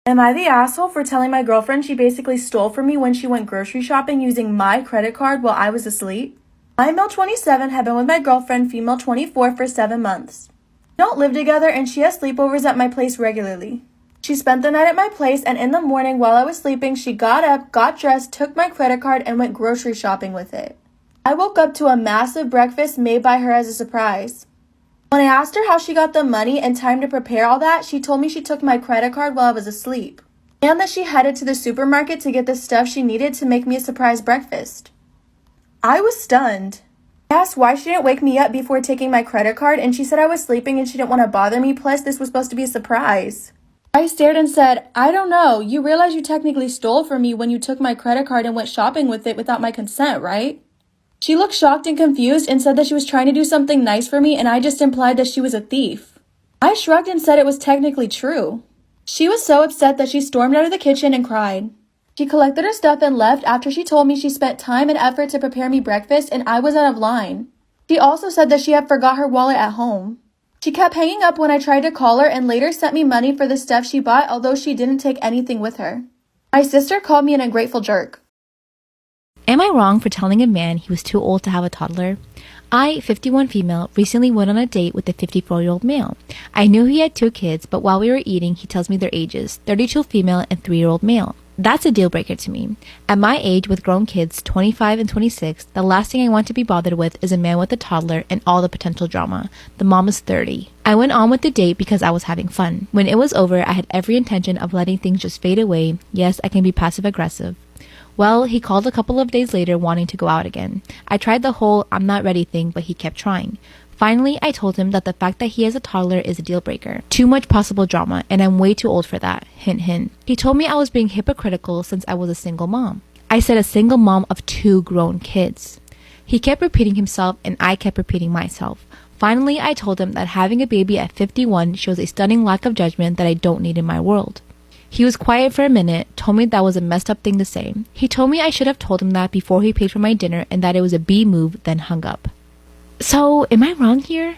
Am I the asshole for telling my girlfriend she basically stole from me when she went grocery shopping using my credit card while I was asleep? I, male 27, have been with my girlfriend, female 24, for 7 months. We don't live together and she has sleepovers at my place regularly. She spent the night at my place and in the morning while I was sleeping, she got up, got dressed, took my credit card and went grocery shopping with it. I woke up to a massive breakfast made by her as a surprise. When I asked her how she got the money and time to prepare all that, she told me she took my credit card while I was asleep, and that she headed to the supermarket to get the stuff she needed to make me a surprise breakfast. I was stunned. I asked why she didn't wake me up before taking my credit card, and she said I was sleeping and she didn't want to bother me, plus this was supposed to be a surprise. I stared and said, I don't know, you realize you technically stole from me when you took my credit card and went shopping with it without my consent, right? She looked shocked and confused and said that she was trying to do something nice for me and I just implied that she was a thief. I shrugged and said it was technically true. She was so upset that she stormed out of the kitchen and cried. She collected her stuff and left after she told me she spent time and effort to prepare me breakfast and I was out of line. She also said that she had forgot her wallet at home. She kept hanging up when I tried to call her and later sent me money for the stuff she bought, although she didn't take anything with her. My sister called me an ungrateful jerk. Am I wrong for telling a man he was too old to have a toddler? I, 51 female, recently went on a date with a 54-year-old male. I knew he had 2 kids, but while we were eating, he tells me their ages, 32 female and 3-year-old male. That's a deal breaker to me. At my age with grown kids, 25 and 26, the last thing I want to be bothered with is a man with a toddler and all the potential drama. The mom is 30. I went on with the date because I was having fun. When it was over, I had every intention of letting things just fade away. Yes, I can be passive aggressive. Well, he called a couple of days later wanting to go out again. I tried the whole I'm not ready thing, but he kept trying. Finally, I told him that the fact that he has a toddler is a deal breaker. Too much possible drama, and I'm way too old for that. Hint, hint. He told me I was being hypocritical since I was a single mom. I said a single mom of 2 grown kids. He kept repeating himself, and I kept repeating myself. Finally, I told him that having a baby at 51 shows a stunning lack of judgment that I don't need in my world. He was quiet for a minute, told me that was a messed up thing to say. He told me I should have told him that before he paid for my dinner and that it was a B move, then hung up. So, am I wrong here?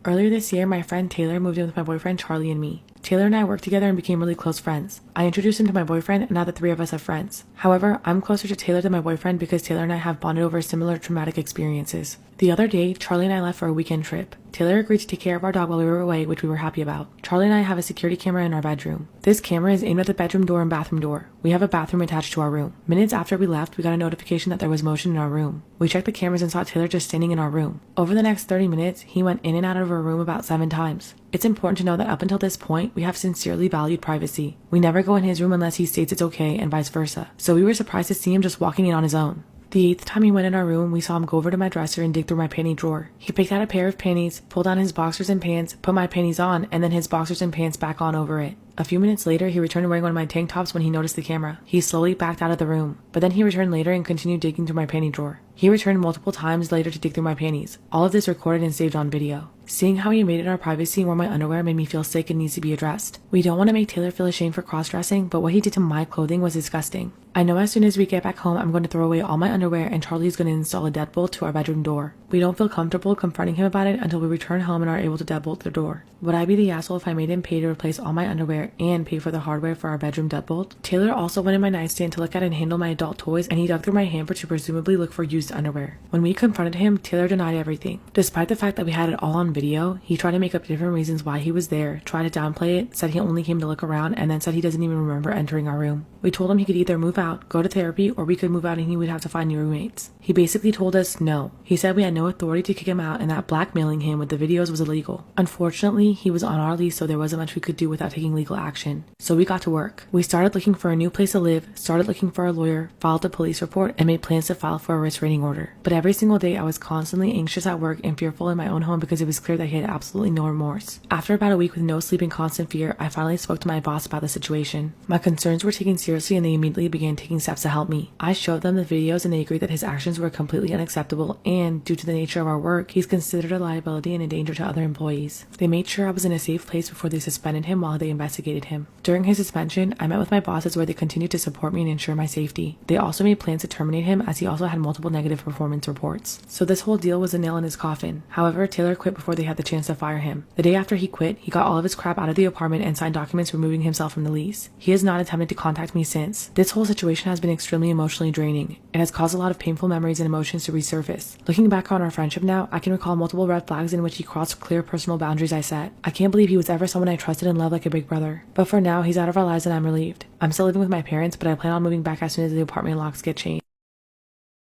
Earlier this year, my friend Taylor moved in with my boyfriend Charlie and me. Taylor and I worked together and became really close friends. I introduced him to my boyfriend and now the 3 of us are friends. However, I'm closer to Taylor than my boyfriend because Taylor and I have bonded over similar traumatic experiences. The other day, Charlie and I left for a weekend trip. Taylor agreed to take care of our dog while we were away, which we were happy about. Charlie and I have a security camera in our bedroom. This camera is aimed at the bedroom door and bathroom door. We have a bathroom attached to our room. Minutes after we left, we got a notification that there was motion in our room. We checked the cameras and saw Taylor just standing in our room. Over the next 30 minutes, he went in and out of our room about 7 times. It's important to know that up until this point, we have sincerely valued privacy. We never go in his room unless he states it's okay and vice versa. So we were surprised to see him just walking in on his own. The 8th time he went in our room, we saw him go over to my dresser and dig through my panty drawer. He picked out a pair of panties, pulled on his boxers and pants, put my panties on, and then his boxers and pants back on over it. A few minutes later, he returned wearing one of my tank tops when he noticed the camera. He slowly backed out of the room, but then he returned later and continued digging through my panty drawer. He returned multiple times later to dig through my panties. All of this recorded and saved on video. Seeing how he invaded our privacy and wore my underwear made me feel sick and needs to be addressed. We don't want to make Taylor feel ashamed for cross-dressing, but what he did to my clothing was disgusting. I know as soon as we get back home, I'm going to throw away all my underwear and Charlie's going to install a deadbolt to our bedroom door. We don't feel comfortable confronting him about it until we return home and are able to deadbolt the door. Would I be the asshole if I made him pay to replace all my underwear and pay for the hardware for our bedroom deadbolt? Taylor also went in my nightstand to look at and handle my adult toys, and he dug through my hamper to presumably look for used underwear. When we confronted him, Taylor denied everything. Despite the fact that we had it all on video, he tried to make up different reasons why he was there, tried to downplay it, said he only came to look around, and then said he doesn't even remember entering our room. We told him he could either move out, go to therapy, or we could move out and he would have to find new roommates. He basically told us no. He said we had no authority to kick him out and that blackmailing him with the videos was illegal. Unfortunately, he was on our lease, so there wasn't much we could do without taking legal action. So we got to work. We started looking for a new place to live, started looking for a lawyer, filed a police report, and made plans to file for a restraining order. But every single day I was constantly anxious at work and fearful in my own home because it was clear that he had absolutely no remorse. After about a week with no sleep and constant fear, I finally spoke to my boss about the situation. My concerns were taken seriously and they immediately began taking steps to help me. I showed them the videos and they agreed that his actions were completely unacceptable and, due to the nature of our work, he's considered a liability and a danger to other employees. They made sure I was in a safe place before they suspended him while they investigated investigated him. During his suspension, I met with my bosses where they continued to support me and ensure my safety. They also made plans to terminate him as he also had multiple negative performance reports. So this whole deal was a nail in his coffin. However, Taylor quit before they had the chance to fire him. The day after he quit, he got all of his crap out of the apartment and signed documents removing himself from the lease. He has not attempted to contact me since. This whole situation has been extremely emotionally draining. It has caused a lot of painful memories and emotions to resurface. Looking back on our friendship now, I can recall multiple red flags in which he crossed clear personal boundaries I set. I can't believe he was ever someone I trusted and loved like a big brother. But for now, he's out of our lives and I'm relieved. I'm still living with my parents, but I plan on moving back as soon as the apartment locks get changed.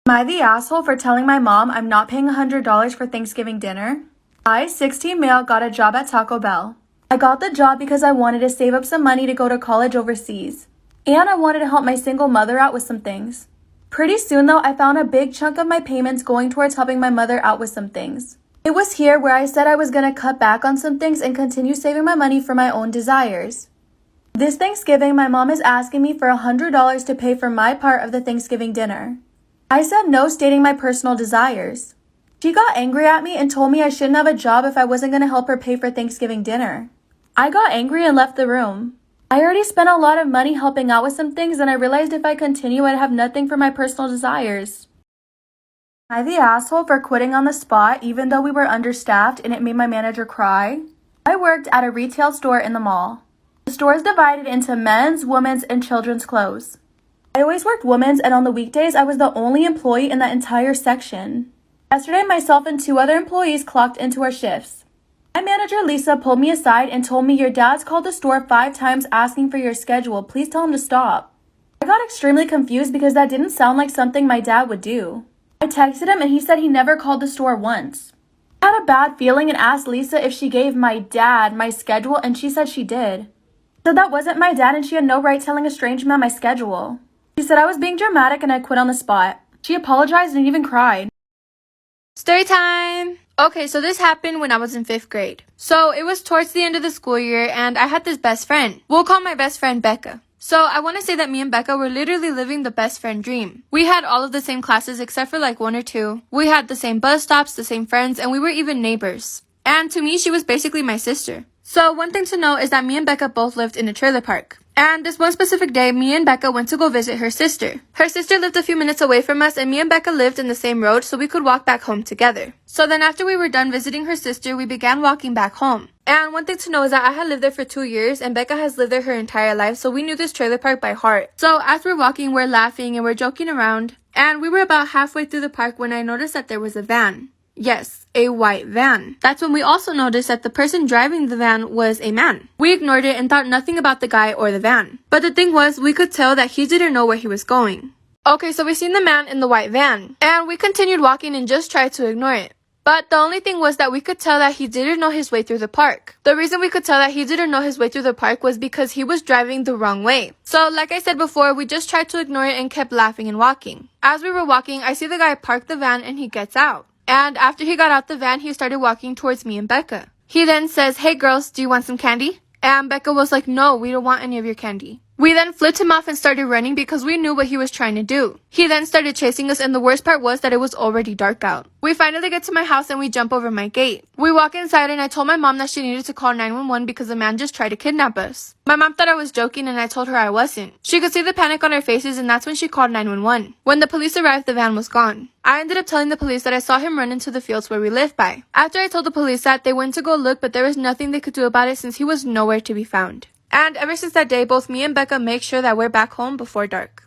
Am I the asshole for telling my mom I'm not paying $100 for Thanksgiving dinner? I, 16 male, got a job at Taco Bell. I got the job because I wanted to save up some money to go to college overseas. And I wanted to help my single mother out with some things. Pretty soon though, I found a big chunk of my payments going towards helping my mother out with some things. It was here where I said I was going to cut back on some things and continue saving my money for my own desires. This Thanksgiving, my mom is asking me for $100 to pay for my part of the Thanksgiving dinner. I said no, stating my personal desires. She got angry at me and told me I shouldn't have a job if I wasn't going to help her pay for Thanksgiving dinner. I got angry and left the room. I already spent a lot of money helping out with some things and I realized if I continue I'd have nothing for my personal desires. Am I the asshole for quitting on the spot even though we were understaffed and it made my manager cry? I worked at a retail store in the mall. The store is divided into men's, women's, and children's clothes. I always worked women's and on the weekdays I was the only employee in that entire section. Yesterday myself and 2 other employees clocked into our shifts. My manager Lisa pulled me aside and told me your dad's called the store 5 times asking for your schedule. Please tell him to stop. I got extremely confused because that didn't sound like something my dad would do. I texted him and he said he never called the store once. I had a bad feeling and asked Lisa if she gave my dad my schedule and she said she did. So that wasn't my dad and she had no right telling a strange man my schedule. She said I was being dramatic and I quit on the spot. She apologized and even cried. Story time! Okay, so this happened when I was in 5th grade. So it was towards the end of the school year and I had this best friend. We'll call my best friend Becca. So I want to say that me and Becca were literally living the best friend dream. We had all of the same classes except for like 1 or 2. We had the same bus stops, the same friends, and we were even neighbors. And to me, she was basically my sister. So one thing to know is that me and Becca both lived in a trailer park. And this one specific day, me and Becca went to go visit her sister. Her sister lived a few minutes away from us and me and Becca lived in the same road so we could walk back home together. So then after we were done visiting her sister, we began walking back home. And one thing to know is that I had lived there for 2 years and Becca has lived there her entire life, so we knew this trailer park by heart. So as we're walking, we're laughing and we're joking around. And we were about halfway through the park when I noticed that there was a van. Yes, a white van. That's when we also noticed that the person driving the van was a man. We ignored it and thought nothing about the guy or the van. But the thing was, we could tell that he didn't know where he was going. Okay, so we seen the man in the white van. And we continued walking and just tried to ignore it. But the only thing was that we could tell that he didn't know his way through the park. The reason we could tell that he didn't know his way through the park was because he was driving the wrong way. So like I said before, we just tried to ignore it and kept laughing and walking. As we were walking, I see the guy park the van and he gets out. And after he got out the van, he started walking towards me and Becca. He then says, "Hey girls, do you want some candy?" And Becca was like, "No, we don't want any of your candy." We then flipped him off and started running because we knew what he was trying to do. He then started chasing us and the worst part was that it was already dark out. We finally get to my house and we jump over my gate. We walk inside and I told my mom that she needed to call 911 because the man just tried to kidnap us. My mom thought I was joking and I told her I wasn't. She could see the panic on our faces and that's when she called 911. When the police arrived, the van was gone. I ended up telling the police that I saw him run into the fields where we live by. After I told the police that, they went to go look but there was nothing they could do about it since he was nowhere to be found. And ever since that day, both me and Becca make sure that we're back home before dark.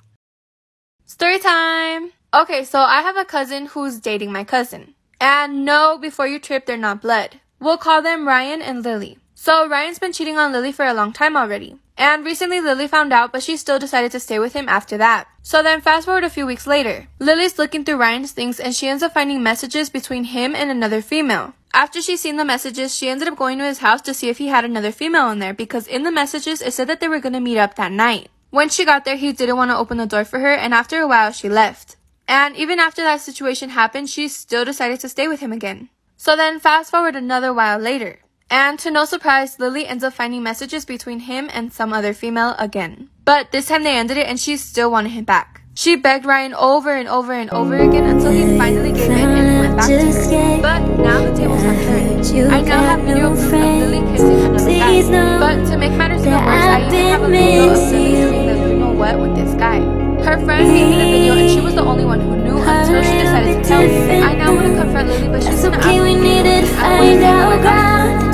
Story time! Okay, so I have a cousin who's dating my cousin. And no, before you trip, they're not blood. We'll call them Ryan and Lily. So Ryan's been cheating on Lily for a long time already. And recently Lily found out, but she still decided to stay with him after that. So then fast forward a few weeks later. Lily's looking through Ryan's things and she ends up finding messages between him and another female. After she's seen the messages, she ended up going to his house to see if he had another female in there because in the messages it said that they were going to meet up that night. When she got there, he didn't want to open the door for her and after a while she left. And even after that situation happened, she still decided to stay with him again. So then fast forward another while later. And to no surprise, Lily ends up finding messages between him and some other female again. But this time they ended it and she still wanted him back. She begged Ryan over and over and over again until he finally gave in and went back to her. But now the tables have turned. I now have video proof of Lily kissing another guy. But to make matters even worse, I even have a video of Lily doing the you know what with this guy. Her friend gave me the video and she was the only one who knew until she decided to tell me. I now want to confront Lily, but she's gonna ask me to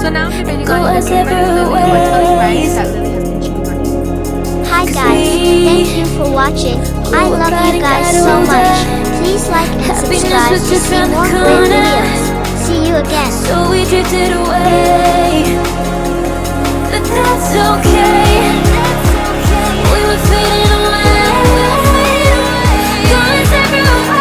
so now I'm debating on either confronting Lily or telling Ryan that Lily has been cheating on him. Hi guys, thank you for watching. I love you guys so much. Please like and subscribe to see more great videos. See you again. So we drifted away, but that's okay.